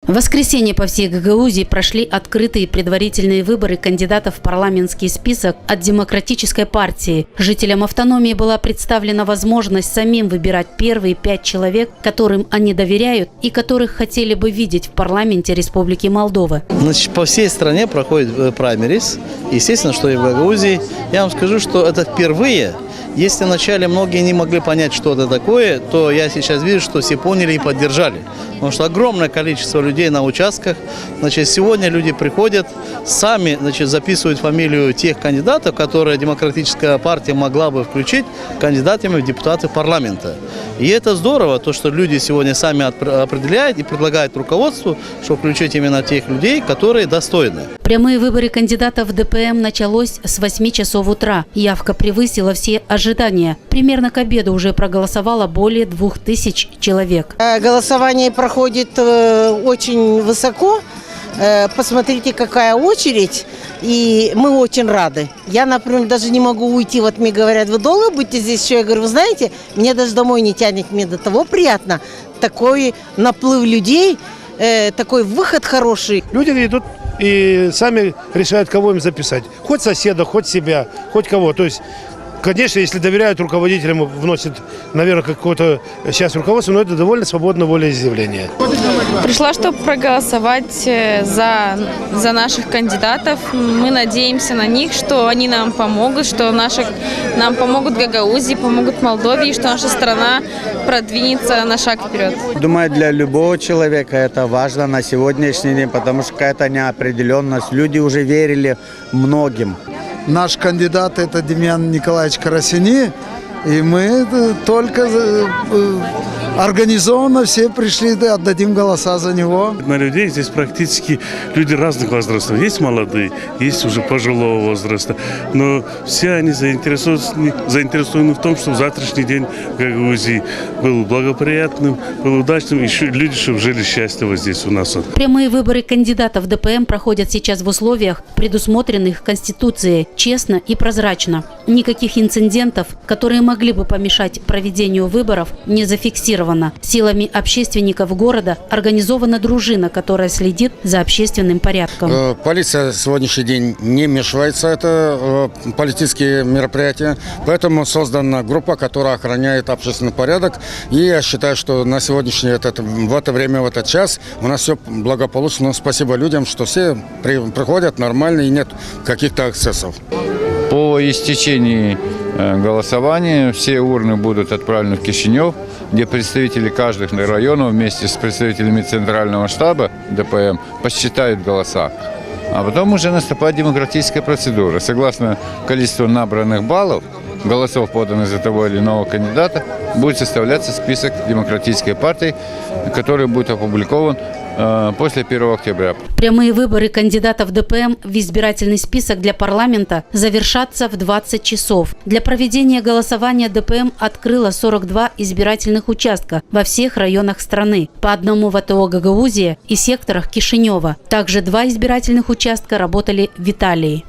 В воскресенье по всей Гагаузии прошли открытые предварительные выборы кандидатов в парламентский список от Демократической партии. Жителям автономии была представлена возможность самим выбирать первые 5 человек, которым они доверяют и которых хотели бы видеть в парламенте Республики Молдова. Значит, по всей стране проходит праймериз. Естественно, что и в Гагаузии. Я вам скажу, что это впервые. Если вначале многие не могли понять, что это такое, то я сейчас вижу, что все поняли и поддержали. Потому что огромное количество людей на участках. Значит, сегодня люди приходят, сами, значит, записывают фамилию тех кандидатов, которые Демократическая партия могла бы включить кандидатами в депутаты парламента. И это здорово, то, что люди сегодня сами определяют и предлагают руководству, что включить именно тех людей, которые достойны. Прямые выборы кандидатов в ДПМ началось с 8 часов утра. Явка превысила все ожидания. Примерно к обеду уже проголосовало более 2000 человек. Голосование проходит очень высоко. Посмотрите, какая очередь. И мы очень рады. Я, например, даже не могу уйти. Вот мне говорят, вы долго будете здесь еще? Я говорю, вы знаете, мне даже домой не тянет. Мне до того приятно. Такой наплыв людей, такой выход хороший. Люди идут и сами решают, кого им записать. Хоть соседа, хоть себя, хоть кого. То есть, конечно, если доверяют руководителям, вносят, наверное, какое-то сейчас руководство, но это довольно свободное волеизъявление. Пришла, чтобы проголосовать за наших кандидатов. Мы надеемся на них, что они нам помогут, что нам помогут Гагаузии, помогут Молдове, и что наша страна продвинется на шаг вперед. Думаю, для любого человека это важно на сегодняшний день, потому что какая-то неопределенность. Люди уже верили многим. Наш кандидат – это Демьян Николаевич Карасини, и мы только организованно все пришли, отдадим голоса за него. На людей здесь практически люди разных возрастов. Есть молодые, есть уже пожилого возраста, но все они заинтересованы в том, чтобы завтрашний день в Гагаузии был благоприятным, был удачным, еще люди, чтобы жили счастливо здесь у нас. Прямые выборы кандидатов в ДПМ проходят сейчас в условиях, предусмотренных Конституцией, честно и прозрачно. Никаких инцидентов, которые могли бы помешать проведению выборов, не зафиксировано. Силами общественников города организована дружина, которая следит за общественным порядком. Полиция сегодняшний день не вмешивается в это политические мероприятия, поэтому создана группа, которая охраняет общественный порядок. И я считаю, что на сегодняшний в это время, в этот час у нас все благополучно. Спасибо людям, что все приходят нормально и нет каких-то эксцессов. По истечении голосования все урны будут отправлены в Кишинев, где представители каждых районов вместе с представителями Центрального штаба ДПМ посчитают голоса. А потом уже наступает демократическая процедура. Согласно количеству набранных баллов, голосов, поданных за того или иного кандидата, будет составляться список Демократической партии, который будет опубликован после 1 октября. Прямые выборы кандидатов в ДПМ в избирательный список для парламента завершатся в 20 часов. Для проведения голосования ДПМ открыла 42 избирательных участка во всех районах страны, по одному в АТО Гагаузия и секторах Кишинева. Также 2 избирательных участка работали в Италии.